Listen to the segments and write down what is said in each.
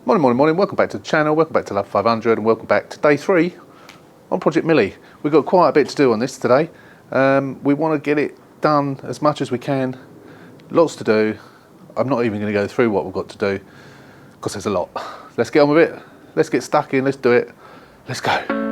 Morning, welcome back to the channel, welcome back to Love 500 and welcome back to day 3 on Project Millie. We've got quite a bit to do on this today. We want to get it done as much as we can, lots to do. I'm not even going to go through what we've got to do because there's a lot. Let's get on with it, let's get stuck in, let's do it, let's go.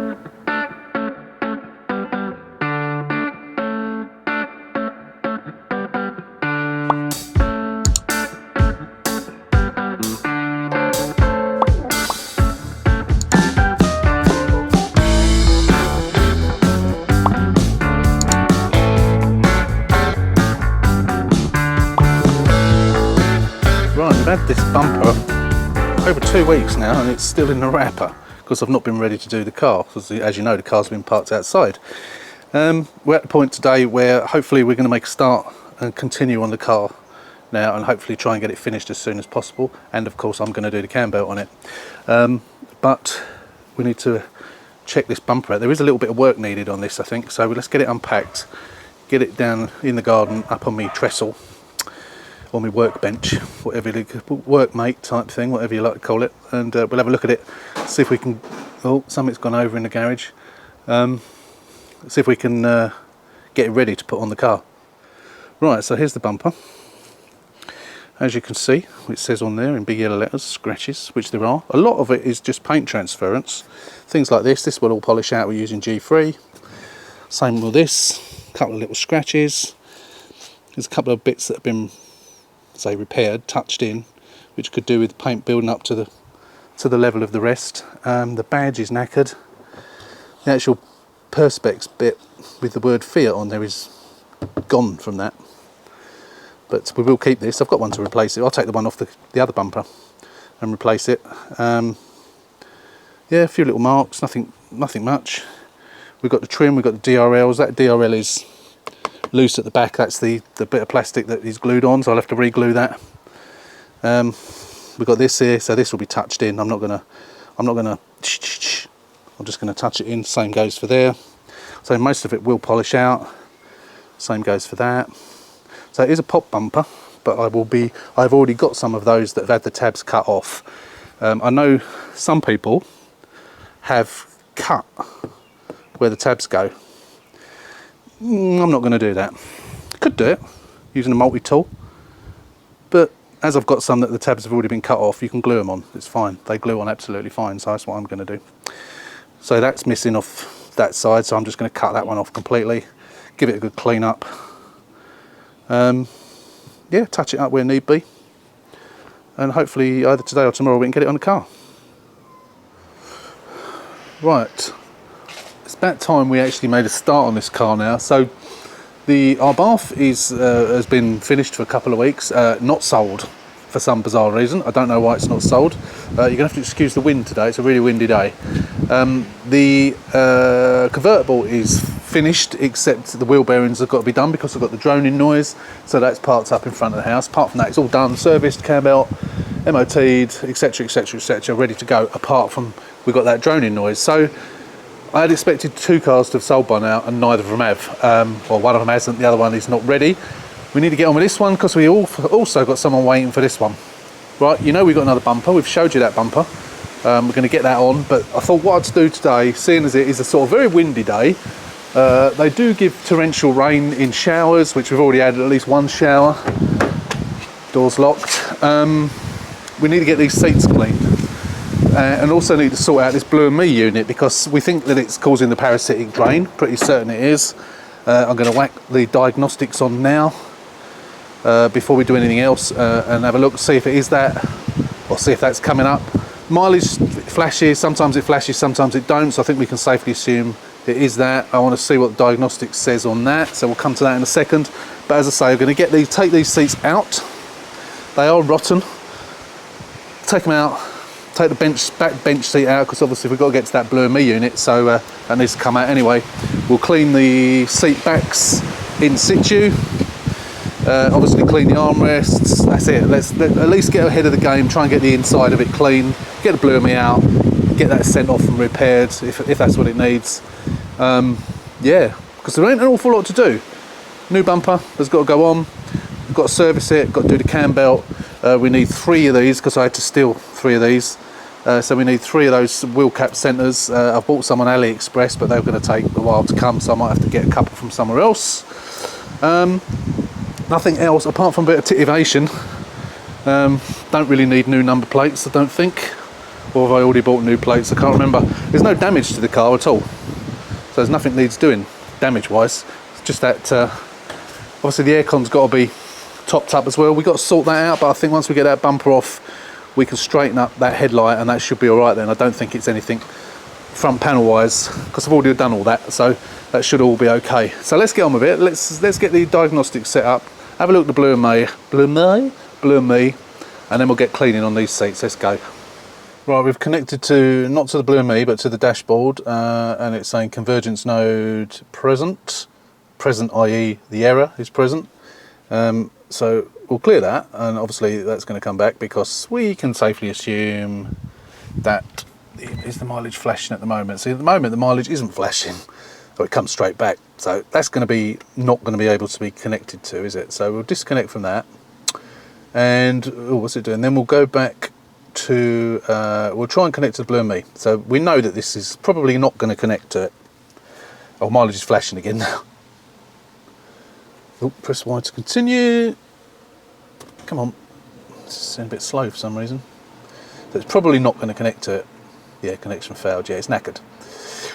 I've had this bumper over 2 weeks now and it's still in the wrapper because I've not been ready to do the car because, as you know, the car's been parked outside. We're at the point today where hopefully we're going to make a start and continue on the car now and hopefully try and get it finished as soon as possible, and of course I'm going to do the cam belt on it. But we need to check this bumper out. There is a little bit of work needed on this, I think, so let's get it unpacked, get it down in the garden up on my trestle, on my workbench, whatever you workmate type thing, whatever you like to call it, and we'll have a look at it, see if we can. Oh, something's gone over in the garage. See if we can get it ready to put on the car. Right, so here's the bumper. As you can see, it says on there in big yellow letters, scratches, which there are. A lot of it is just paint transference. Things like this will all polish out. We're using G3. Same with this. A couple of little scratches. There's a couple of bits that have been, say, repaired, touched in, which could do with paint building up to the level of the rest. The badge is knackered. The actual perspex bit with the word Fiat on there is gone from that, but we will keep this. I've got one to replace it. I'll take the one off the other bumper and replace it. Yeah, a few little marks, nothing much. We've got the trim, we've got the DRLs. That DRL is loose at the back. That's the bit of plastic that is glued on, so I'll have to re-glue that. We've got this here, so this will be touched in. I'm just gonna touch it in. Same goes for there. So most of it will polish out. Same goes for that. So it is a pop bumper, but I've already got some of those that have had the tabs cut off. I know some people have cut where the tabs go. I'm not going to do that. Could do it using a multi-tool, but as I've got some that the tabs have already been cut off, you can glue them on. It's fine. They glue on absolutely fine, so that's what I'm going to do. So that's missing off that side, so I'm just going to cut that one off completely, give it a good clean up. Yeah, touch it up where need be, and hopefully either today or tomorrow we can get it on the car. Right. It's about time we actually made a start on this car now. So our bath has been finished for a couple of weeks, not sold for some bizarre reason. I don't know why it's not sold. You're gonna have to excuse the wind today, it's a really windy day. The convertible is finished, except the wheel bearings have got to be done because I've got the droning noise, so that's parked up in front of the house. Apart from that, it's all done, serviced, cam belt, MOT'd, etc, ready to go, apart from we've got that droning noise. So I had expected 2 cars to have sold by now, and neither of them have. Well, one of them hasn't, the other one is not ready. We need to get on with this one because we also got someone waiting for this one. Right, you know we've got another bumper, we've showed you that bumper. We're going to get that on, but I thought what I'd do today, seeing as it is a sort of very windy day, they do give torrential rain in showers, which we've already had at least one shower. Door's locked. We need to get these seats cleaned. And also need to sort out this Blue and Me unit because we think that it's causing the parasitic drain. Pretty certain it is. I'm going to whack the diagnostics on now before we do anything else and have a look, see if it is that, or see if that's coming up. Mileage flashes, sometimes it flashes, sometimes it don't, so I think we can safely assume it is that. I want to see what the diagnostics says on that, so we'll come to that in a second. But as I say, I'm going to take these seats out. They are rotten. Take them out. Take the back bench seat out because obviously we've got to get to that Blue and Me unit, so that needs to come out anyway. We'll clean the seat backs in situ, obviously clean the armrests. That's it. Let's at least get ahead of the game, try and get the inside of it clean, get the Blue and Me out, get that sent off and repaired if that's what it needs. Yeah, because there ain't an awful lot to do. New bumper has got to go on, we've got to service it, got to do the cam belt, We need 3 of these because I had to steal 3 of these. So we need 3 of those wheel cap centres. I've bought some on AliExpress, but they're going to take a while to come, so I might have to get a couple from somewhere else. Nothing else apart from a bit of titivation. Don't really need new number plates, I don't think. Or have I already bought new plates? I can't remember. There's no damage to the car at all, so there's nothing needs doing damage wise. It's just that obviously the aircon's got to be topped up as well. We've got to sort that out, but I think once we get that bumper off, we can straighten up that headlight and that should be alright then. I don't think it's anything front panel wise, because I've already done all that, so that should all be okay. So let's get on with it. Let's get the diagnostics set up, have a look at the Blue and Me, and then we'll get cleaning on these seats. Let's go. Right, we've connected to, not to the Blue and Me, but to the dashboard, and it's saying convergence node present, i.e. the error is present. So we'll clear that, and obviously that's going to come back because we can safely assume that is the mileage flashing at the moment. See, at the moment the mileage isn't flashing, so it comes straight back. So that's going to be not going to be able to be connected to, is it? So we'll disconnect from that, and what's it doing? Then we'll go back to we'll try and connect to the Blue and Me. So we know that this is probably not going to connect to it. Oh, mileage is flashing again now. Oh, press Y to continue. Come on, it's a bit slow for some reason. So it's probably not going to connect to it. Yeah, connection failed. Yeah, it's knackered.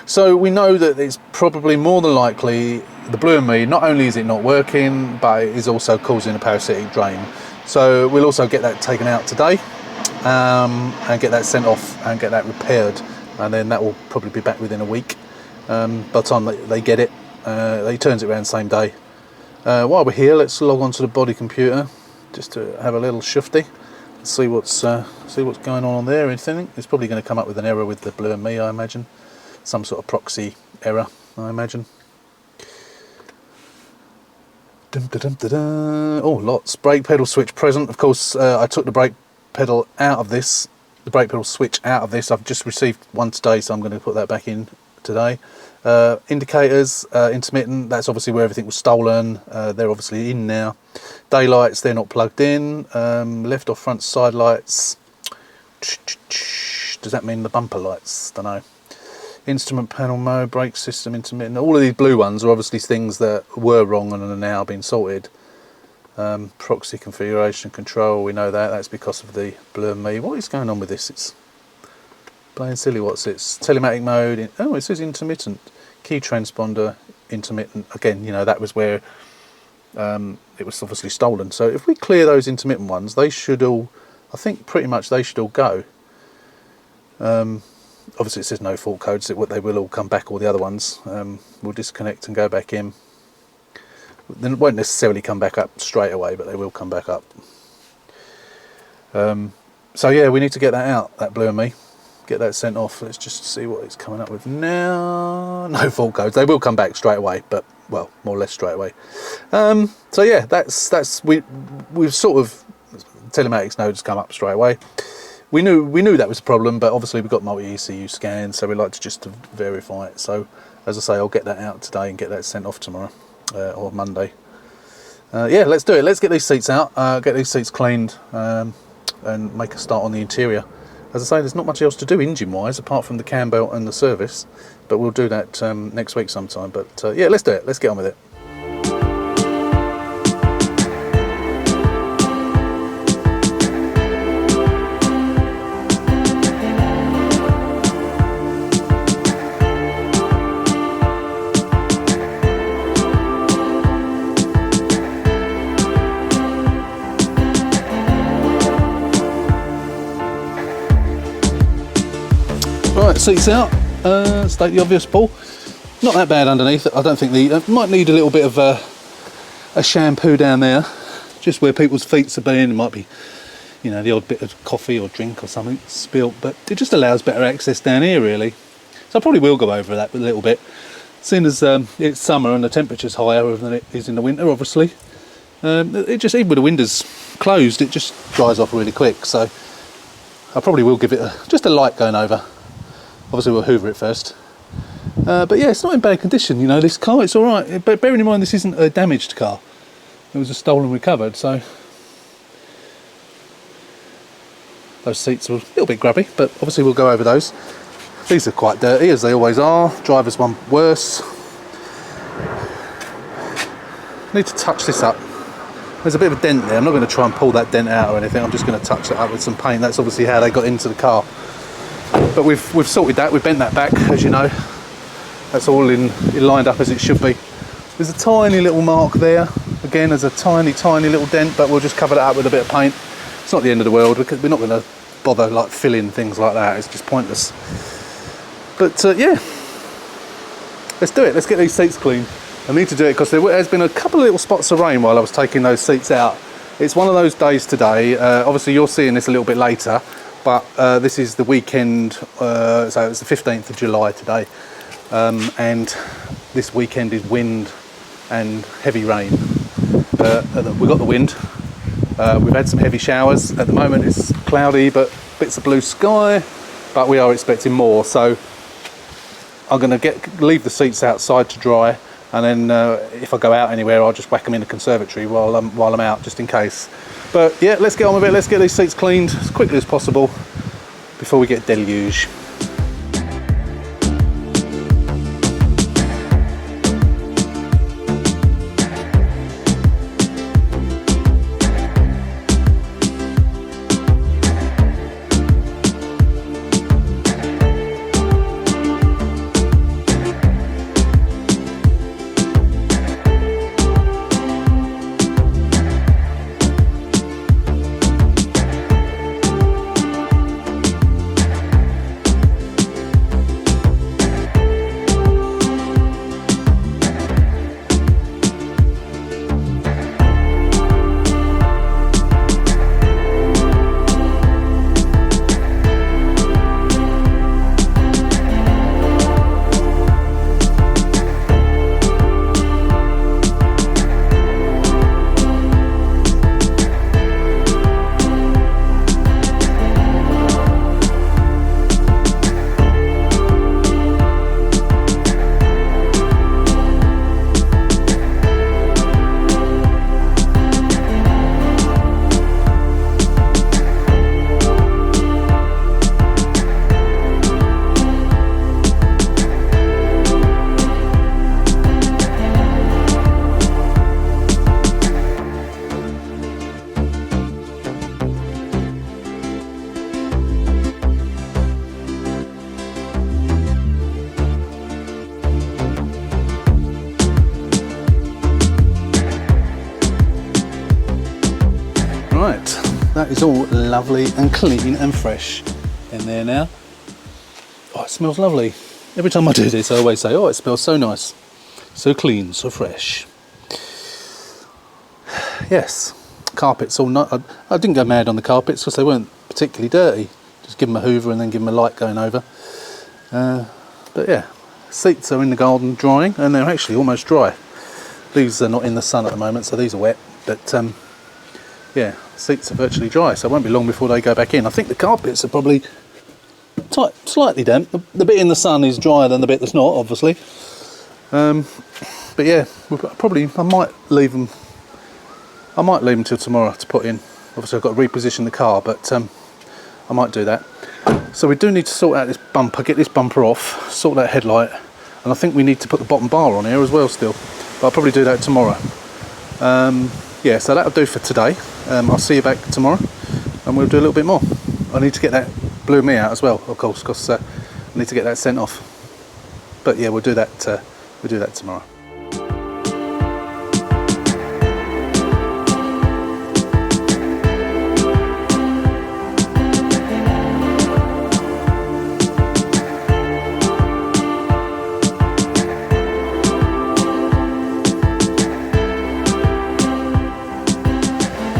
So we know that it's probably more than likely the Blue and Me. Not only is it not working, but it is also causing a parasitic drain. So we'll also get that taken out today, and get that sent off and get that repaired, and then that will probably be back within a week. By the time they get it, they turns it around the same day. While we're here, let's log on to the body computer just to have a little shifty, see what's going on there. Anything? It's probably going to come up with an error with the Blue and Me, I imagine. Some sort of proxy error, I imagine. Oh, lots. Brake pedal switch present. Of course, I took the brake pedal out of this. The brake pedal switch out of this. I've just received one today, so I'm going to put that back in today. Indicators, intermittent, that's obviously where everything was stolen. They're obviously in now. Daylights, they're not plugged in. Left or front side lights. Does that mean the bumper lights? Don't know. Instrument panel mode, brake system, intermittent. All of these blue ones are obviously things that were wrong and are now being sorted. Proxy configuration control, we know that. That's because of the Blue and Me. What is going on with this? It's plain silly. What's it? Telematic mode. Oh, it says intermittent. Key transponder, intermittent. Again, you know, that was where it was obviously stolen. So if we clear those intermittent ones, they should all, I think pretty much they should all go. Obviously it says no fault codes, so they will all come back, all the other ones. We'll disconnect and go back in. They won't necessarily come back up straight away, but they will come back up. So yeah, we need to get that out, that Blue and Me. Get that sent off. Let's just see what it's coming up with now. No fault codes. They will come back straight away, but well, more or less straight away. So yeah, we've sort of, telematics nodes come up straight away. We knew that was a problem, but obviously we've got multi-ECU scans, so we like to just to verify it. So as I say, I'll get that out today and get that sent off tomorrow or Monday. Yeah, let's do it. Let's get these seats out, get these seats cleaned, and make a start on the interior. As I say, there's not much else to do engine-wise apart from the cam belt and the service, but we'll do that next week sometime. But yeah, let's do it. Let's get on with it. Right, seats out, state the obvious, Paul. Not that bad underneath. I don't think might need a little bit of a shampoo down there, just where people's feet have been. It might be, you know, the odd bit of coffee or drink or something spilt, but it just allows better access down here, really. So I probably will go over that a little bit, seeing as it's summer and the temperature's higher than it is in the winter, obviously. It just, even with the windows closed, it just dries off really quick. So I probably will give it just a light going over. Obviously we'll hoover it first. But yeah, it's not in bad condition, you know, this car, it's alright. But bearing in mind this isn't a damaged car. It was a stolen recovered, so Those seats are a little bit grubby, but obviously we'll go over those. These are quite dirty, as they always are. Driver's one worse. Need to touch this up. There's a bit of a dent there. I'm not going to try and pull that dent out or anything. I'm just going to touch it up with some paint. That's obviously how they got into the car. But we've sorted that. We've bent that back, as you know. That's all in lined up as it should be. There's a tiny little mark there. Again, there's a tiny little dent, but we'll just cover that up with a bit of paint. It's not the end of the world, because we're not going to bother like filling things like that. It's just pointless. But yeah, let's do it. Let's get these seats clean. I need to do it because there's been a couple of little spots of rain while I was taking those seats out. It's one of those days today. Obviously you're seeing this a little bit later, but this is the weekend, so it's the 15th of July today, and this weekend is wind and heavy rain. We've got the wind. We've had some heavy showers. At the moment it's cloudy, but bits of blue sky, but we are expecting more. So I'm going to leave the seats outside to dry, and then if I go out anywhere, I'll just whack them in the conservatory while I'm out, just in case. But yeah, let's get on with it. Let's get these seats cleaned as quickly as possible before we get deluge. Right, that is all lovely and clean and fresh in there now. Oh, it smells lovely. Every time I do this, I always say, oh, it smells so nice, so clean, so fresh. Yes, carpets all night. I didn't go mad on the carpets because they weren't particularly dirty. Just give them a hoover and then give them a light going over. But yeah, seats are in the garden drying, and they're actually almost dry. These are not in the sun at the moment, so these are wet. But yeah, seats are virtually dry, so it won't be long before they go back in. I think the carpets are probably slightly damp. The bit in the sun is drier than the bit that's not, obviously. But yeah, I might leave them. I might leave them till tomorrow to put in. Obviously, I've got to reposition the car, but I might do that. So we do need to sort out this bumper, get this bumper off, sort that headlight, and I think we need to put the bottom bar on here as well still. But I'll probably do that tomorrow. Yeah, so that'll do for today. I'll see you back tomorrow, and we'll do a little bit more. I need to get that Blue Me out as well, of course, because I need to get that sent off. But yeah, we'll do that tomorrow.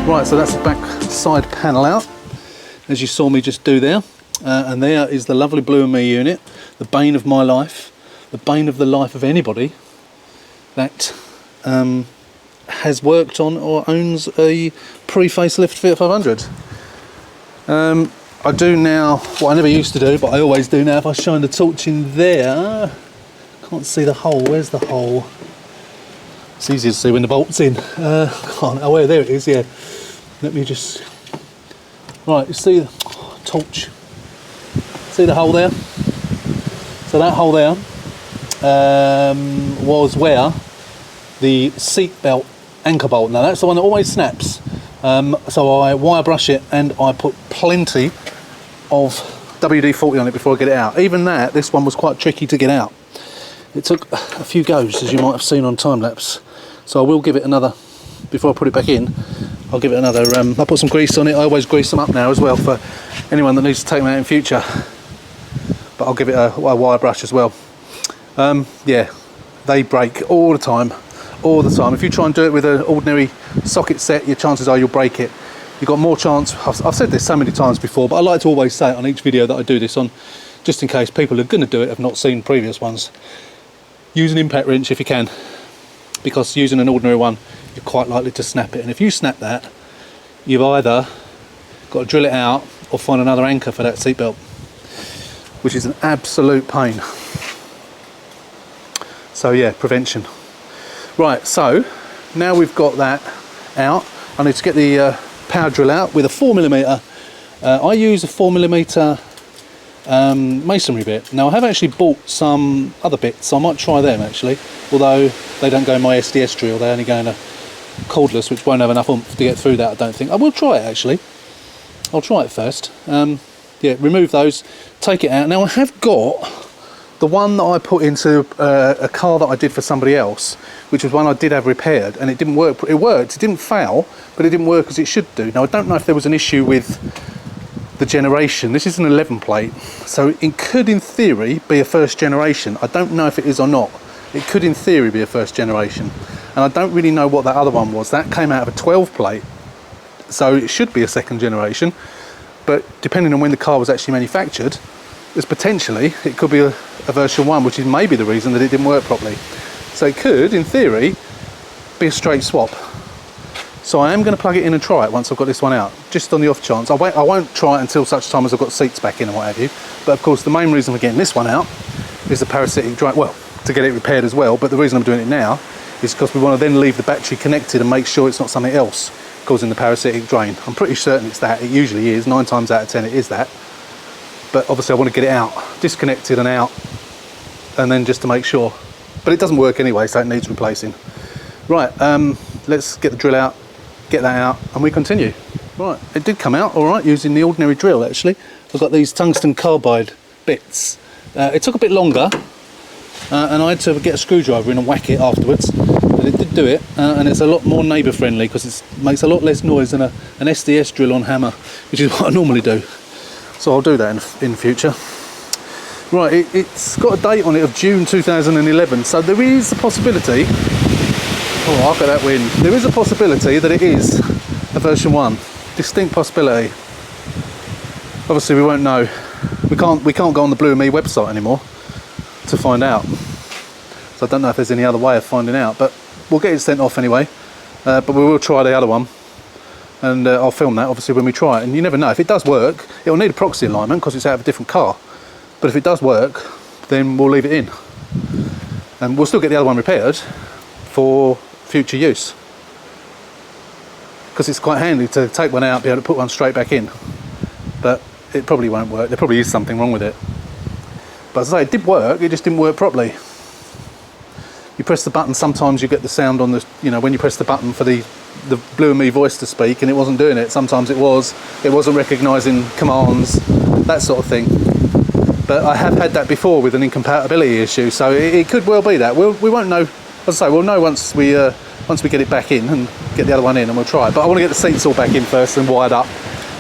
Right, so that's the back side panel out, as you saw me just do there. And there is the lovely Blue Me unit, the bane of my life, the bane of the life of anybody that has worked on or owns a pre-facelift Fiat 500. I do now what I never used to do, but I always do now. If I shine the torch in there, can't see the hole. Where's the hole? It's easier to see when the bolt's in. Oh, there it is, yeah. Let me just... Right, you see... torch. See the hole there? So that hole there was where the seat belt anchor bolt. Now that's the one that always snaps. So I wire brush it and I put plenty of WD-40 on it before I get it out. Even that, this one was quite tricky to get out. It took a few goes, as you might have seen on time lapse. So I will give it another, before I put it back in, I'll give it another, I'll put some grease on it. I always grease them up now as well for anyone that needs to take them out in future. But I'll give it a wire brush as well. Yeah, they break all the time. All the time. If you try and do it with an ordinary socket set, your chances are you'll break it. You've got more chance. I've said this so many times before, but I like to always say it on each video that I do this on, just in case people are going to do it have not seen previous ones. Use an impact wrench if you can, because using an ordinary one, you're quite likely to snap it. And if you snap that, you've either got to drill it out or find another anchor for that seatbelt, which is an absolute pain. So yeah, prevention. Right, so now we've got that out, I need to get the power drill out with a 4mm. I use a 4mm masonry bit. Now I have actually bought some other bits, so I might try them actually, although they don't go in my SDS drill, they only go in a cordless, which won't have enough oomph to get through that, I don't think. I will try it actually. I'll try it first. Yeah, remove those, take it out. Now I have got the one that I put into a car that I did for somebody else, which was one I did have repaired, and it didn't work. It worked, it didn't fail, but it didn't work as it should do. Now I don't know if there was an issue with the generation. This is an 11 plate, so it could in theory be a first generation. I don't know if it is or not. It could in theory be a first generation, and I don't really know what that other one was. That came out of a 12 plate, so it should be a second generation, but depending on when the car was actually manufactured, there's potentially, it could be a version 1, which is maybe the reason that it didn't work properly. So it could, in theory, be a straight swap. So I am going to plug it in and try it once I've got this one out, just on the off chance. I won't try it until such time as I've got seats back in and what have you. But of course the main reason for getting this one out is the parasitic drain, well, to get it repaired as well, but the reason I'm doing it now is because we want to then leave the battery connected and make sure it's not something else causing the parasitic drain. I'm pretty certain it's that, it usually is, 9 times out of 10 it is that. But obviously I want to get it out, disconnected and out, and then just to make sure. But it doesn't work anyway, so it needs replacing. Right, let's get the drill out, get that out, and we continue. Right, it did come out all right using the ordinary drill actually. I've got these tungsten carbide bits. It took a bit longer, and I had to get a screwdriver in and whack it afterwards, but it did do it, and it's a lot more neighbour friendly because it makes a lot less noise than an SDS drill on hammer, which is what I normally do. So I'll do that in future. Right, it's got a date on it of June 2011, so there is a possibility, oh look at that wind, there is a possibility that it is a version 1, distinct possibility. Obviously we won't know, we can't go on the Blue and Me website anymore to find out, so I don't know if there's any other way of finding out, but we'll get it sent off anyway, but we will try the other one. And I'll film that obviously when we try it, and you never know, if it does work, it'll need a proxy alignment because it's out of a different car, but if it does work, then we'll leave it in, and we'll still get the other one repaired for future use, because it's quite handy to take one out, be able to put one straight back in, but it probably won't work, there probably is something wrong with it. But as I say, it did work, it just didn't work properly. You press the button, sometimes you get the sound on the, you know, when you press the button for the Blue and Me voice to speak, and it wasn't doing it. Sometimes it wasn't recognising commands, that sort of thing. But I have had that before with an incompatibility issue, so it could well be that. We won't know, as I say, we'll know once we get it back in and get the other one in, and we'll try it. But I want to get the seats all back in first and wired up,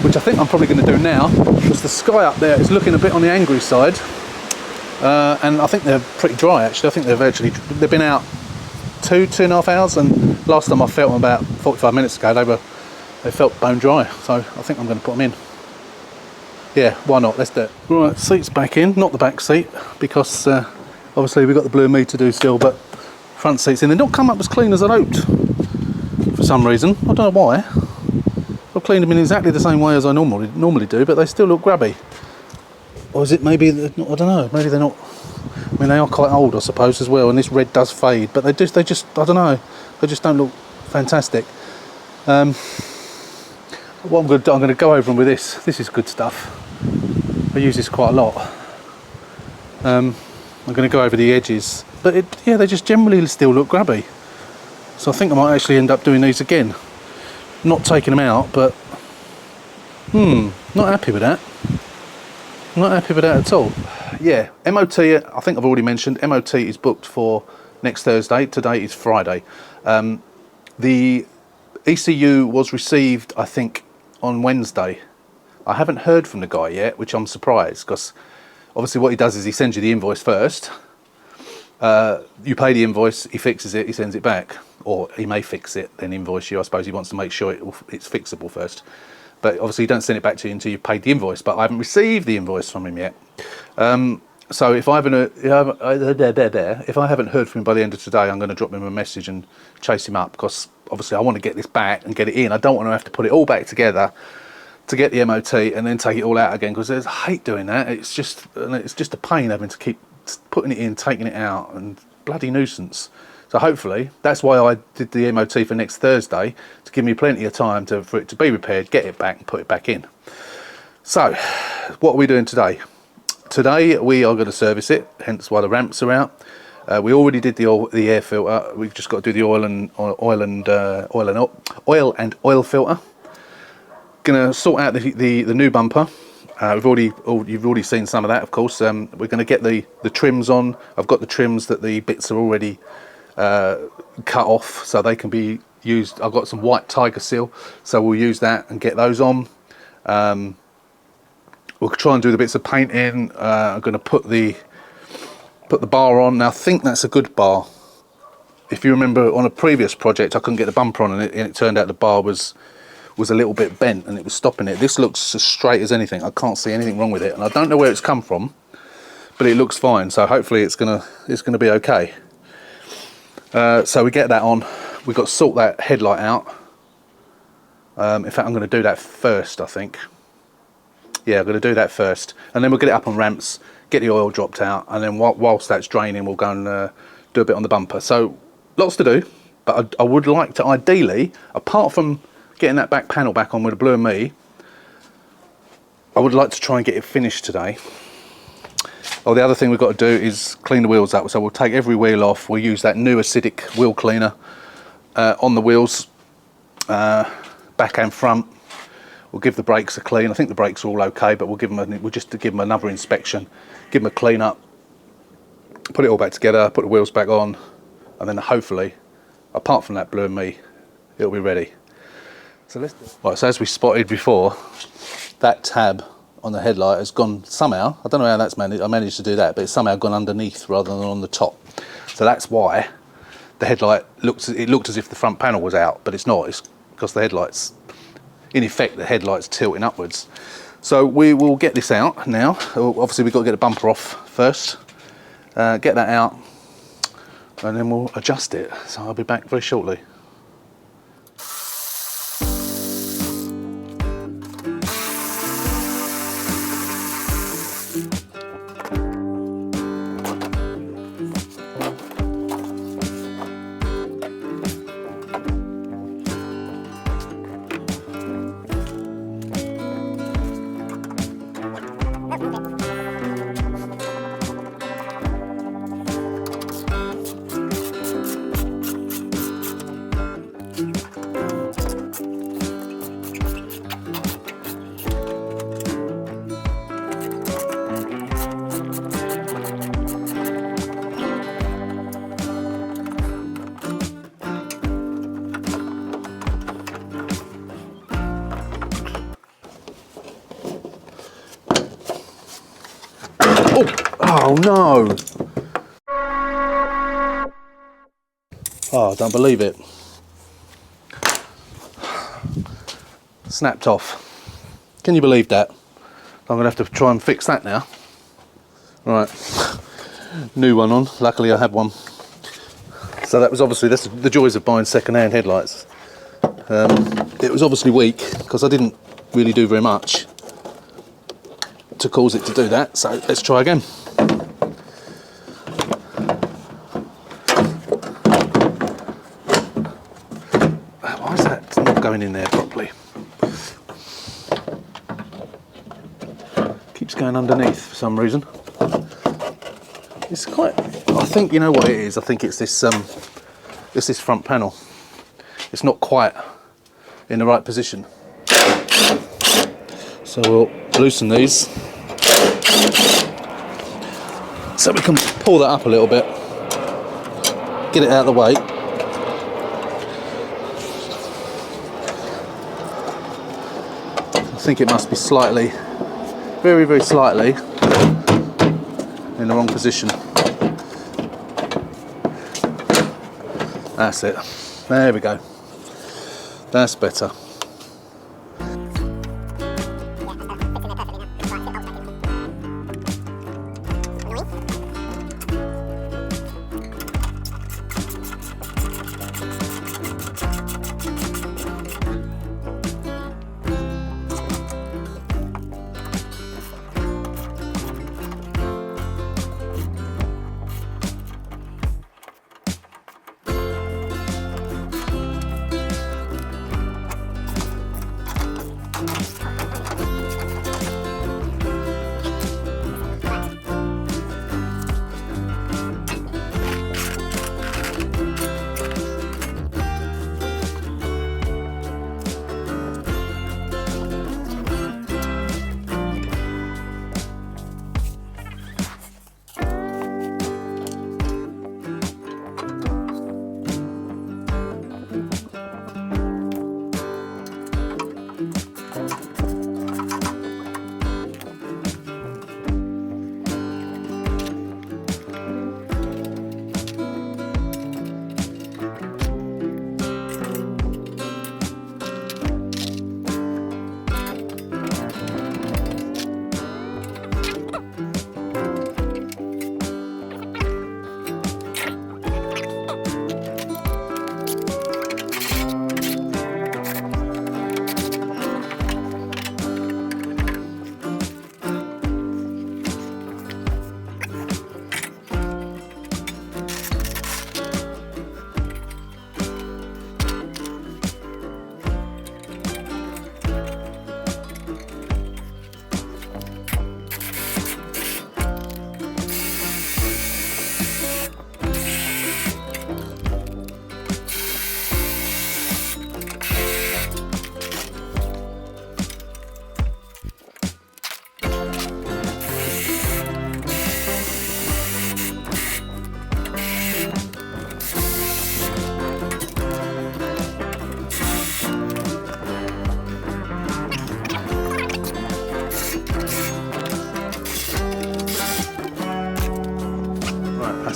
which I think I'm probably going to do now, because the sky up there is looking a bit on the angry side. And I think they're pretty dry actually. I think they've been out 2.5 hours, and last time I felt them about 45 minutes ago, they felt bone dry, so I think I'm going to put them in. Yeah, why not, let's do it. Right, seats back in, not the back seat, because obviously we've got the Blue and Me to do still, but front seats in. They've not come up as clean as I'd hoped for some reason. I don't know why. I've cleaned them in exactly the same way as I normally do, but they still look grubby. Or is it maybe, I don't know, maybe they're not, I mean they are quite old I suppose as well, and this red does fade, but they just I don't know, they just don't look fantastic. What I'm going to do, I'm going to go over them with this is good stuff. I use this quite a lot. I'm going to go over the edges, but yeah, they just generally still look grubby. So I think I might actually end up doing these again. Not taking them out, but not happy with that. Not happy with that at all. Yeah, MOT, I think I've already mentioned, MOT is booked for next Thursday. Today is Friday. The ECU was received, I think, on Wednesday. I haven't heard from the guy yet, which I'm surprised, because obviously what he does is he sends you the invoice first. You pay the invoice, he fixes it, he sends it back. Or he may fix it, then invoice you. I suppose he wants to make sure it's fixable first. But obviously you don't send it back to you until you've paid the invoice. But I haven't received the invoice from him yet. So if I haven't heard from him by the end of today, I'm going to drop him a message and chase him up, because obviously I want to get this back and get it in. I don't want to have to put it all back together to get the MOT and then take it all out again, because I hate doing that. It's just a pain having to keep putting it in, taking it out, and bloody nuisance. So hopefully that's why I did the MOT for next Thursday, to give me plenty of time for it to be repaired, get it back and put it back in. So what are we doing today? Today we are going to service it, hence why the ramps are out. We already did the air filter. We've just got to do the oil and oil filter. Going to sort out the new bumper. You've already seen some of that, of course. We're going to get the trims on. I've got the trims that the bits are already cut off, so they can be used. I've got some white tiger seal, so we'll use that and get those on. We'll try and do the bits of painting. I'm going to put the bar on. Now I think that's a good bar. If you remember on a previous project, I couldn't get the bumper on, and it turned out the bar was a little bit bent and it was stopping it. This looks as straight as anything. I can't see anything wrong with it, and I don't know where it's come from, but it looks fine. So hopefully it's gonna be okay. So we get that on. We've got to sort that headlight out. In fact, I'm going to do that first, I think. Yeah, I'm going to do that first, and then we'll get it up on ramps, get the oil dropped out, and then whilst that's draining, we'll go and do a bit on the bumper. So lots to do, but I would like to, ideally, apart from getting that back panel back on with the Blue and Me, I would like to try and get it finished today. Oh, the other thing we've got to do is clean the wheels up. So we'll take every wheel off. We'll use that new acidic wheel cleaner on the wheels, back and front. We'll give the brakes a clean. I think the brakes are all okay, but we'll just give them another inspection, give them a clean up, put it all back together, put the wheels back on, and then hopefully, apart from that Blue and Me, it'll be ready. So let's do it. Right, so as we spotted before, that tab on the headlight has gone somehow. I don't know how that's managed. I managed to do that, but it's somehow gone underneath rather than on the top. So that's why the headlight looked as if the front panel was out, but it's not. It's because the headlights, in effect, the headlights tilting upwards. So we will get this out now. Obviously we've got to get the bumper off first, get that out, and then we'll adjust it. So I'll be back very shortly. Oh no! Oh, I don't believe it. Snapped off. Can you believe that? I'm going to have to try and fix that now. Right, new one on. Luckily I had one. So that was obviously, that's the joys of buying second-hand headlights. It was obviously weak because I didn't really do very much to cause it to do that. So let's try again. Why is that not going in there properly? going underneath for some reason. It's quite, I think, you know what it is, I think it's this front panel. It's not quite in the right position. So we'll loosen these so we can pull that up a little bit, get it out of the way. I think it must be slightly, very, very slightly in the wrong position. That's it. There we go. That's better.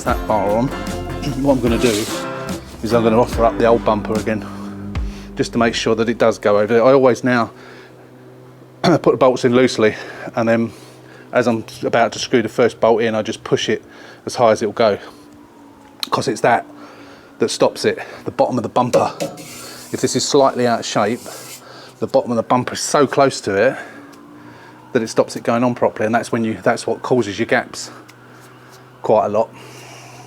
That bar on. What I'm going to do is I'm going to offer up the old bumper again, just to make sure that it does go over. I always now put the bolts in loosely, and then as I'm about to screw the first bolt in, I just push it as high as it'll go, because it's that stops it. The bottom of the bumper, if this is slightly out of shape, the bottom of the bumper is so close to it that it stops it going on properly, and that's what causes your gaps quite a lot.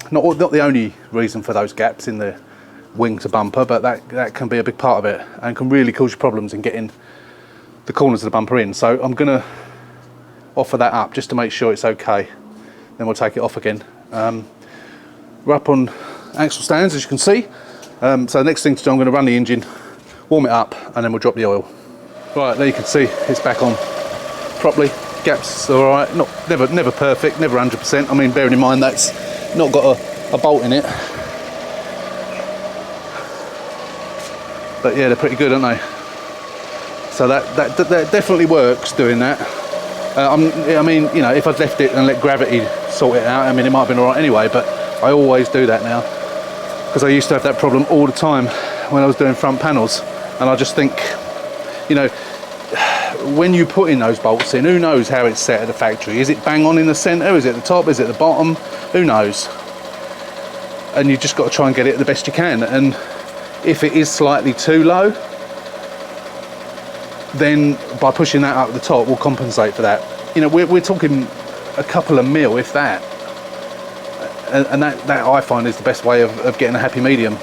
Not the only reason for those gaps in the wing to bumper, but that can be a big part of it and can really cause you problems in getting the corners of the bumper in. So I'm going to offer that up just to make sure it's okay. Then we'll take it off again. We're up on axle stands, as you can see. So the next thing to do, I'm going to run the engine, warm it up, and then we'll drop the oil. Right, there you can see it's back on properly. Gaps are all right, never perfect, never 100%. I mean, bearing in mind that's not got a bolt in it, but yeah, they're pretty good, aren't they? So that definitely works doing that. I mean, you know, if I'd left it and let gravity sort it out, I mean, it might have been all right anyway, but I always do that now, because I used to have that problem all the time when I was doing front panels. And I just think, you know, when you put in those bolts in, who knows how it's set at the factory? Is it bang on in the centre? Is it the top? Is it the bottom? Who knows? And you just got to try and get it the best you can. And if it is slightly too low, then by pushing that up at the top, we'll compensate for that. You know, we're talking a couple of mil, if that. And that I find is the best way of getting a happy medium.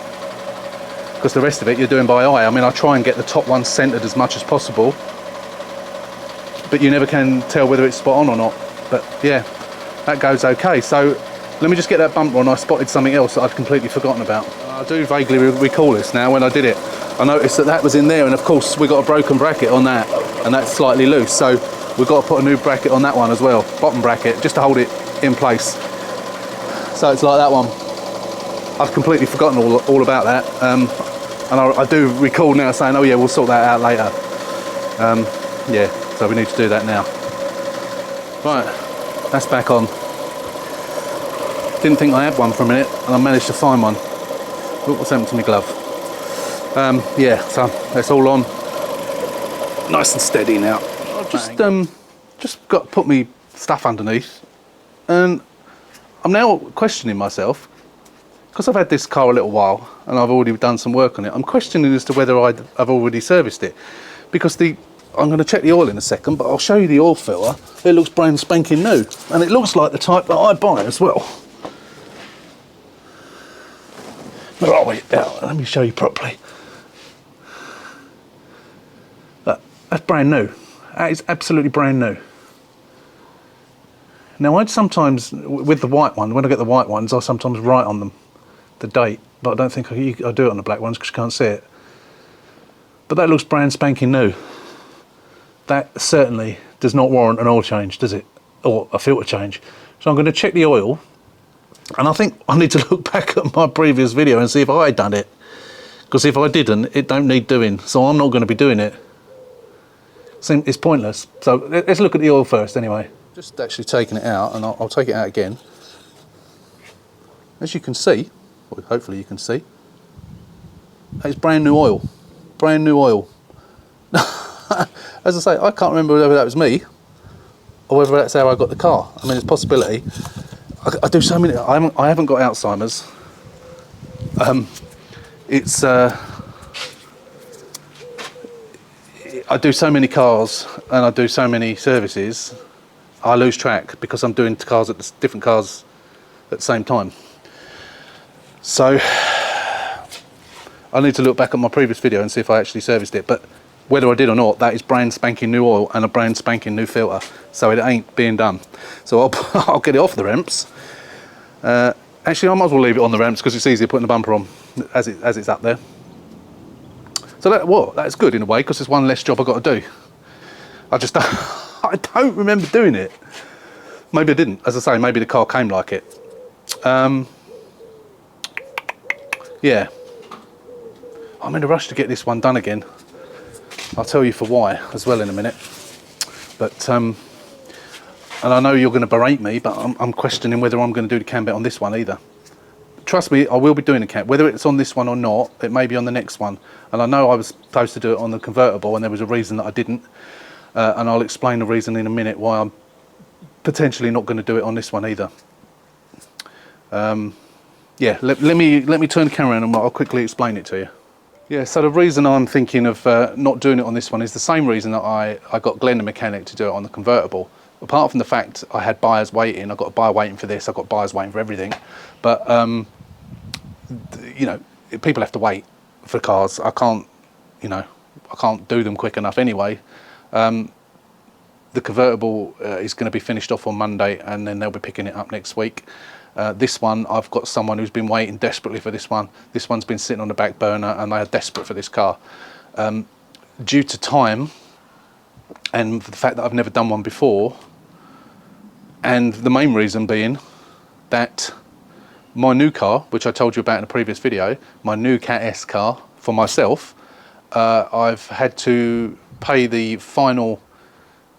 Because the rest of it you're doing by eye. I mean, I try and get the top one centred as much as possible, but you never can tell whether it's spot on or not. But yeah, that goes okay. So let me just get that bumper on. I spotted something else that I'd completely forgotten about. I do vaguely recall this now. When I did it, I noticed that was in there, and of course we got a broken bracket on that, and that's slightly loose, so we've got to put a new bracket on that one as well, bottom bracket, just to hold it in place. So it's like that one. I've completely forgotten all about that, and I do recall now saying, oh yeah, we'll sort that out later. Yeah, so we need to do that now. Right, that's back on. Didn't think I had one for a minute, and I managed to find one. Look what's happened to my glove. Yeah, so that's all on. Nice and steady now. I've just got to put me stuff underneath, and I'm now questioning myself, because I've had this car a little while and I've already done some work on it. I'm questioning as to whether I've already serviced it, because I'm going to check the oil in a second, but I'll show you the oil filter. It looks brand spanking new, and it looks like the type that I buy as well. Where are we? Let me show you properly. That's brand new. That is absolutely brand new. Now, I'd sometimes, with the white one, when I get the white ones, I sometimes write on them the date, but I don't think I do it on the black ones because you can't see it. But that looks brand spanking new. That certainly does not warrant an oil change, does it? Or a filter change. So I'm going to check the oil, and I think I need to look back at my previous video and see if I had done it. Because if I didn't, it don't need doing, so I'm not going to be doing it. It's pointless. So let's look at the oil first anyway. Just actually taking it out, and I'll take it out again. As you can see, well, hopefully you can see, it's brand new oil. Brand new oil. As I say, I can't remember whether that was me or whether that's how I got the car. I mean, it's a possibility. I do so many. I haven't got Alzheimer's. I do so many cars and I do so many services, I lose track because I'm doing different cars at the same time. So I need to look back at my previous video and see if I actually serviced it. But whether I did or not, that is brand spanking new oil and a brand spanking new filter. So it ain't being done. So I'll get it off the ramps. Actually, I might as well leave it on the ramps because it's easier putting the bumper on as it's up there. So that's good in a way, because there's one less job I've got to do. I just I don't remember doing it. Maybe I didn't. As I say, maybe the car came like it. Yeah. I'm in a rush to get this one done again. I'll tell you for why as well in a minute. But and I know you're going to berate me, but I'm questioning whether I'm going to do the cam bit on this one either. Trust me, I will be doing a cam. Whether it's on this one or not, it may be on the next one. And I know I was supposed to do it on the convertible, and there was a reason that I didn't. And I'll explain the reason in a minute why I'm potentially not going to do it on this one either. Yeah, let me turn the camera around and I'll quickly explain it to you. Yeah, so the reason I'm thinking of not doing it on this one is the same reason that I got Glenn the mechanic to do it on the convertible. Apart from the fact I had buyers waiting, I've got a buyer waiting for this, I've got buyers waiting for everything. But, you know, people have to wait for cars. I can't do them quick enough anyway. The convertible is going to be finished off on Monday, and then they'll be picking it up next week. This one, I've got someone who's been waiting desperately for this one. This one's been sitting on the back burner, and they are desperate for this car. Due to time, and the fact that I've never done one before, and the main reason being that my new car, which I told you about in a previous video, my new Cat S car for myself, I've had to pay the final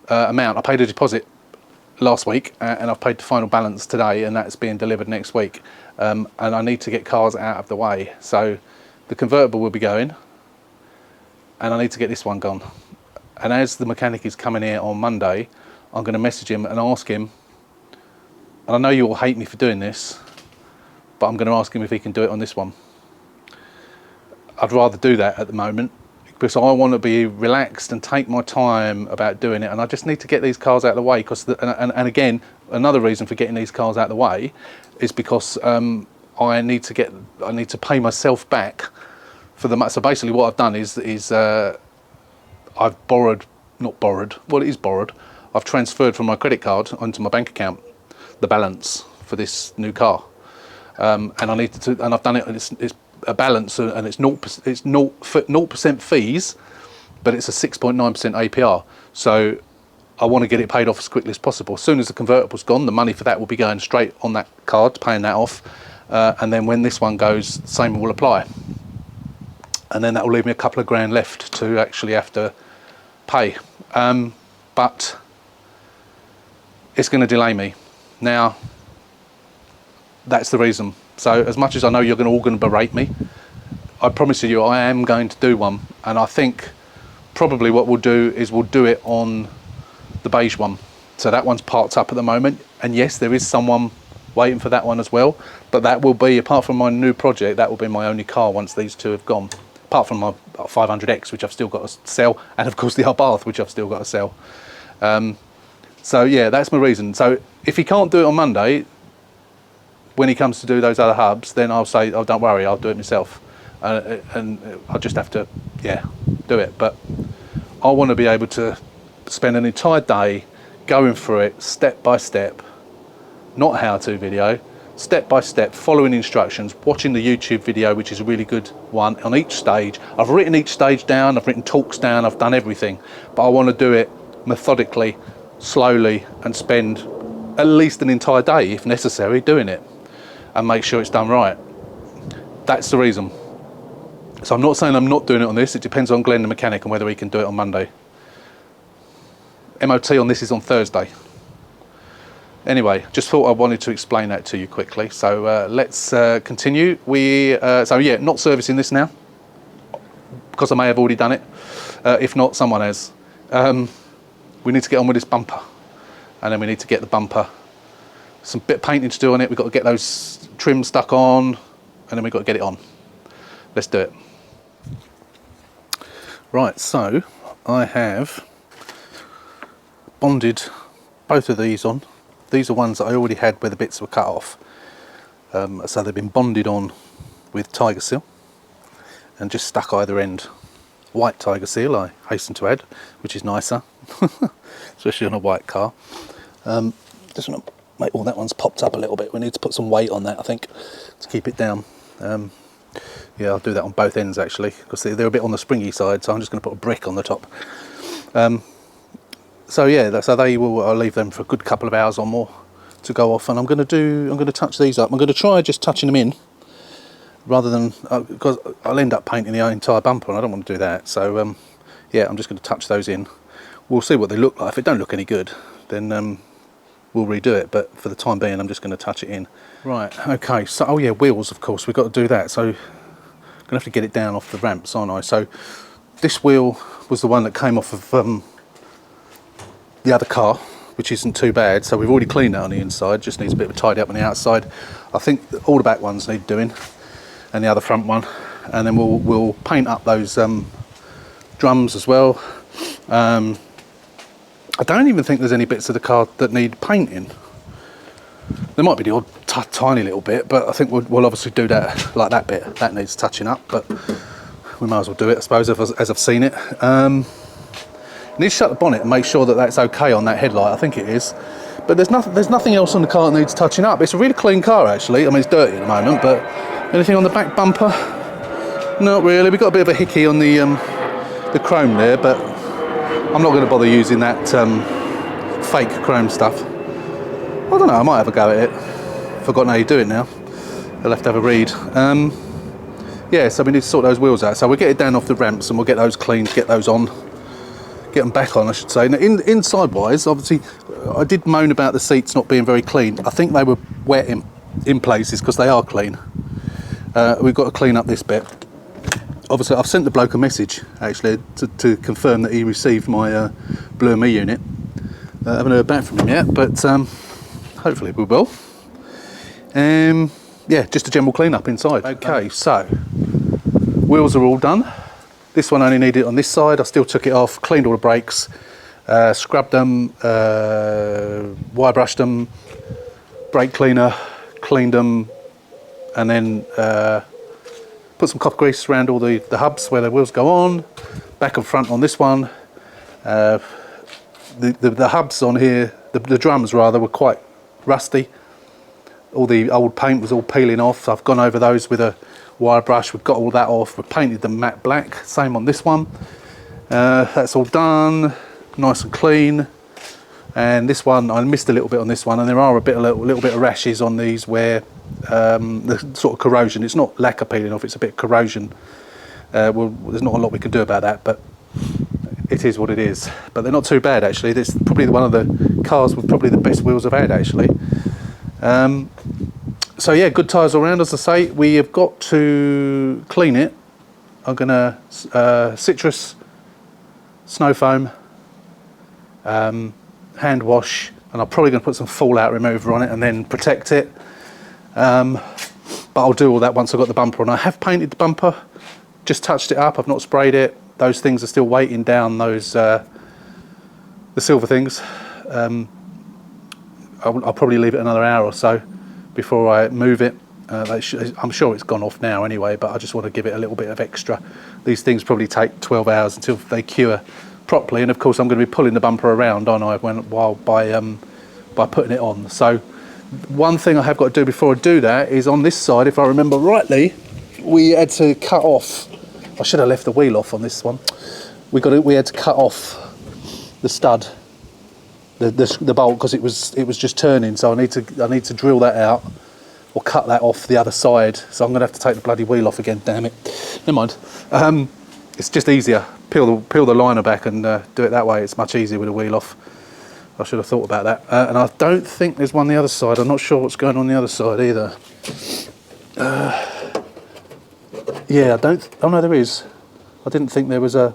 amount. I paid a deposit last week, and I've paid the final balance today, and that's being delivered next week. And I need to get cars out of the way. So the convertible will be going, and I need to get this one gone. And as the mechanic is coming here on Monday, I'm going to message him and ask him, and I know you will hate me for doing this, but I'm going to ask him if he can do it on this one. I'd rather do that at the moment, because I want to be relaxed and take my time about doing it, and I just need to get these cars out of the way. And again, another reason for getting these cars out of the way is because I need to pay myself back for the. So basically, what I've done is I've borrowed not borrowed, well it is borrowed, I've transferred from my credit card onto my bank account the balance for this new car. And I need to, and I've done it, and it's a balance, and it's 0% fees, but it's a 6.9% APR. So I want to get it paid off as quickly as possible. As soon as the convertible's gone, the money for that will be going straight on that card, paying that off. And then when this one goes, the same will apply. And then that will leave me a couple of grand left to actually have to pay. But it's going to delay me. Now, that's the reason. So as much as I know you're all going to berate me, I promise you I am going to do one. And I think probably what we'll do is we'll do it on the beige one. So that one's parked up at the moment. And yes, there is someone waiting for that one as well. But that will be, apart from my new project, that will be my only car once these two have gone. Apart from my 500X, which I've still got to sell. And of course the Abarth, which I've still got to sell. So yeah, that's my reason. So if he can't do it on Monday, when he comes to do those other hubs, then I'll say, oh, don't worry, I'll do it myself. And I'll just have to, yeah, do it. But I want to be able to spend an entire day going through it step by step, not a how-to video, step by step, following instructions, watching the YouTube video, which is a really good one, on each stage. I've written each stage down, I've written talks down, I've done everything. But I want to do it methodically, slowly, and spend at least an entire day, if necessary, doing it. And make sure it's done right. That's the reason. So I'm not saying I'm not doing it on this. It depends on Glenn the mechanic and whether he can do it on Monday. MOT on this is on Thursday. Anyway, just thought I wanted to explain that to you quickly. So let's continue. So yeah, not servicing this now, because I may have already done it. If not, someone has. We need to get on with this bumper. And then we need to get the bumper, some bit of painting to do on it. We've got to get those trims stuck on, and then we've got to get it on. Let's do it. Right, so I have bonded both of these on. These are ones that I already had where the bits were cut off. So they've been bonded on with Tiger Seal and just stuck either end. White Tiger Seal, I hasten to add, which is nicer, especially on a white car. Just want to make, well, that one's popped up a little bit. We need to put some weight on that, I think, to keep it down. Yeah, I'll do that on both ends actually, because they're a bit on the springy side, so I'm just going to put a brick on the top. So yeah, so they will, I'll leave them for a good couple of hours or more to go off, and I'm going to touch these up. I'm going to try just touching them in, rather than, because I'll end up painting the entire bumper, and I don't want to do that. So yeah, I'm just going to touch those in. We'll see what they look like. If it don't look any good, then we'll redo it, but for the time being I'm just going to touch it in. Right, okay, so oh yeah, wheels, of course, we've got to do that. So I'm going to have to get it down off the ramps, aren't I? So this wheel was the one that came off of the other car, which isn't too bad. So we've already cleaned that on the inside, just needs a bit of a tidy up on the outside. I think all the back ones need doing, and the other front one, and then we'll paint up those drums as well. I don't even think there's any bits of the car that need painting. There might be the odd tiny little bit, but I think we'll obviously do that, like that bit. That needs touching up, but we might as well do it, I suppose, as I've seen it. Need to shut the bonnet and make sure that that's okay on that headlight. I think it is. But there's nothing else on the car that needs touching up. It's a really clean car, actually. I mean, it's dirty at the moment, but anything on the back bumper? Not really. We've got a bit of a hickey on the chrome there, but I'm not going to bother using that fake chrome stuff. I don't know, I might have a go at it. Forgotten how you do it now. I'll have to have a read. Yeah, so we need to sort those wheels out. So we'll get it down off the ramps and we'll get those cleaned, get those on. Get them back on, I should say. Now, inside wise, obviously, I did moan about the seats not being very clean. I think they were wet in places, because they are clean. We've got to clean up this bit. Obviously, I've sent the bloke a message, actually, to confirm that he received my Blue and Me unit. I haven't heard back from him yet, but hopefully we will. Yeah, just a general clean up inside. Okay, so wheels are all done. This one only needed on this side. I still took it off, cleaned all the brakes, scrubbed them, wire brushed them, brake cleaner, cleaned them, and then put some copper grease around all the hubs where the wheels go on, back and front on this one, The hubs on here, the drums rather, were quite rusty. All the old paint was all peeling off, so I've gone over those with a wire brush. We've got all that off. We've painted them matte black. Same on this one. That's all done, nice and clean. And this one, I missed a little bit on this one, and there are a little bit of rashes on these where the sort of corrosion. It's not lacquer peeling off; it's a bit of corrosion. Well, there's not a lot we can do about that, but it is what it is. But they're not too bad actually. This is probably one of the cars with probably the best wheels I've had actually. So yeah, good tyres all round. As I say, we have got to clean it. I'm gonna citrus, snow foam, hand wash, and I'm probably going to put some fallout remover on it and then protect it. But I'll do all that once I've got the bumper on. I have painted the bumper, just touched it up. I've not sprayed it. Those things are still weighting down those the silver things. I'll probably leave it another hour or so before I move it. I'm sure it's gone off now anyway, but I just want to give it a little bit of extra. These things probably take 12 hours until they cure properly, and of course I'm going to be pulling the bumper around, aren't I, by putting it on. So one thing I have got to do before I do that is on this side, if I remember rightly, we had to cut off. I should have left the wheel off on this one. We had to cut off the stud, the bolt, because it was just turning. So I need to drill that out or cut that off the other side. So I'm going to have to take the bloody wheel off again. Damn it! Never mind. It's just easier. Peel the liner back and do it that way. It's much easier with a wheel off. I should have thought about that. And I don't think there's one the other side. I'm not sure what's going on the other side either. Yeah, I don't. Oh no, there is. I didn't think there was a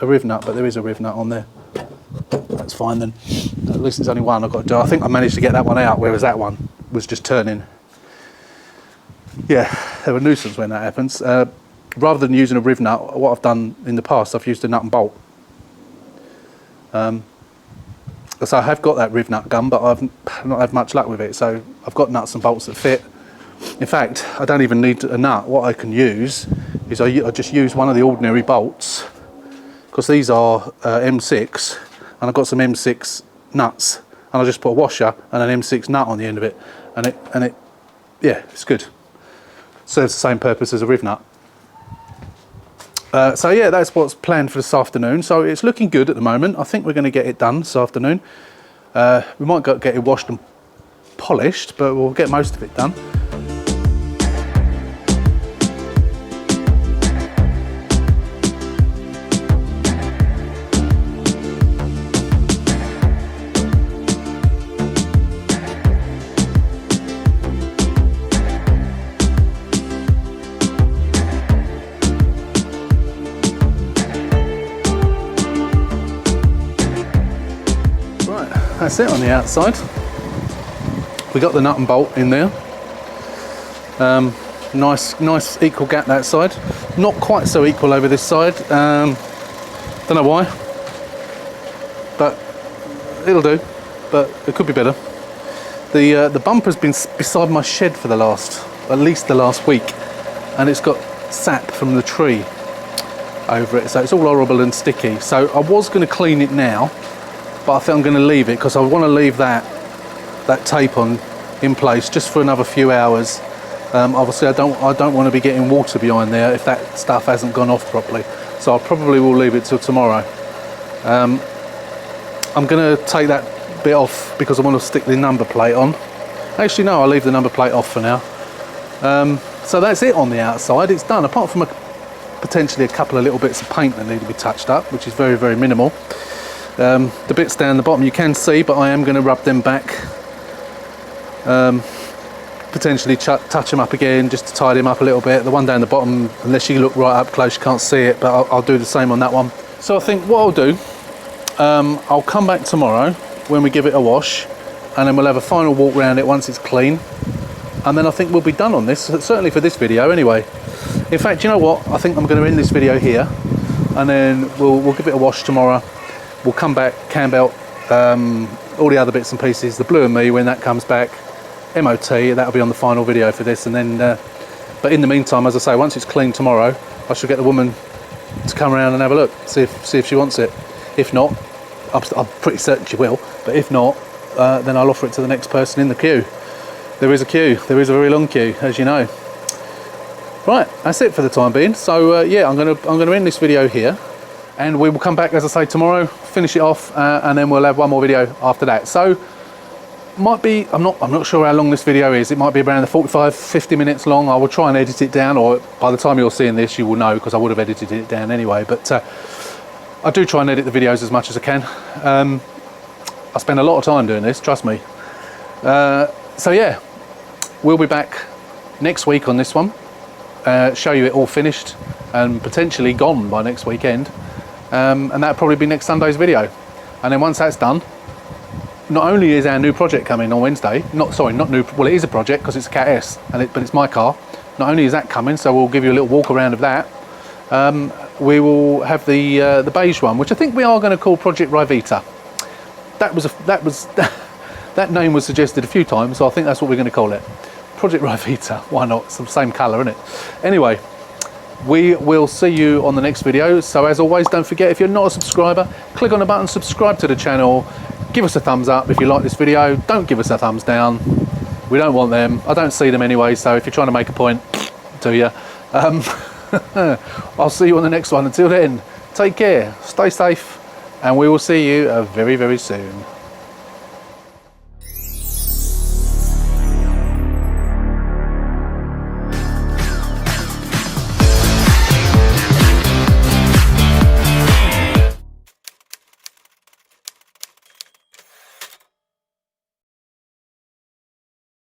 riv nut, but there is a riv nut on there. That's fine then. At least it's only one I've got to do. I think I managed to get that one out, whereas that one was just turning. Yeah, they're a nuisance when that happens. Rather than using a riv nut, what I've done in the past, I've used a nut and bolt. So I have got that riv nut gun, but I've not had much luck with it. So I've got nuts and bolts that fit. In fact, I don't even need a nut. What I can use is I just use one of the ordinary bolts, because these are M6, and I've got some M6 nuts, and I just put a washer and an M6 nut on the end of it, and it, yeah, it's good. Serves the same purpose as a riv nut. So yeah, that's what's planned for this afternoon. So it's looking good at the moment. I think we're going to get it done this afternoon. We might get it washed and polished, but we'll get most of it done. That's it on the outside. We got the nut and bolt in there. Nice equal gap that side. Not quite so equal over this side. Don't know why, but it'll do. But it could be better. The bumper's been beside my shed for at least the last week, and it's got sap from the tree over it, so it's all horrible and sticky. So I was going to clean it now, but I think I'm going to leave it because I want to leave that tape on in place just for another few hours. Obviously I don't want to be getting water behind there if that stuff hasn't gone off properly, so I probably will leave it till tomorrow. I'm going to take that bit off because I want to stick the number plate on. Actually no, I'll leave the number plate off for now. So that's it on the outside. It's done, apart from potentially a couple of little bits of paint that need to be touched up, which is very, very minimal. The bits down the bottom you can see, but I am going to rub them back, potentially touch them up again just to tidy them up a little bit. The one down the bottom, unless you look right up close, you can't see it, but I'll do the same on that one. So I think what I'll do, I'll come back tomorrow when we give it a wash, and then we'll have a final walk around it once it's clean, and then I think we'll be done on this, certainly for this video anyway. In fact, you know what, I think I'm going to end this video here, and then we'll give it a wash tomorrow. We'll come back, cam belt, all the other bits and pieces, the Blue and Me, when that comes back, MOT, that'll be on the final video for this. And then, but in the meantime, as I say, once it's clean tomorrow, I shall get the woman to come around and have a look, see if she wants it. If not, I'm pretty certain she will, but if not, then I'll offer it to the next person in the queue. There is a queue, there is a very long queue, as you know. Right, that's it for the time being. So yeah, I'm gonna end this video here, and we will come back, as I say, tomorrow, finish it off, and then we'll have one more video after that. So might be, I'm not sure how long this video is. It might be around the 45-50 minutes long. I will try and edit it down, or by the time you're seeing this you will know, because I would have edited it down anyway. But I do try and edit the videos as much as I can. I spend a lot of time doing this, trust me. So yeah, we'll be back next week on this one, show you it all finished and potentially gone by next weekend, and that'll probably be next Sunday's video. And then once that's done, not only is our new project coming on Wednesday, not new, well, it is a project because it's a Cat S, but it's my car. Not only is that coming, so we'll give you a little walk around of that. We will have the beige one, which I think we are going to call Project Rivita. That name was suggested a few times, so I think that's what we're going to call it. Project Rivita. Why not? It's the same colour, isn't it? Anyway, we will see you on the next video. So as always, don't forget, if you're not a subscriber, click on the button, subscribe to the channel. Give us a thumbs up if you like this video. Don't give us a thumbs down. We don't want them. I don't see them anyway, so if you're trying to make a point, do you? I'll see you on the next one. Until then, take care, stay safe, and we will see you very, very soon.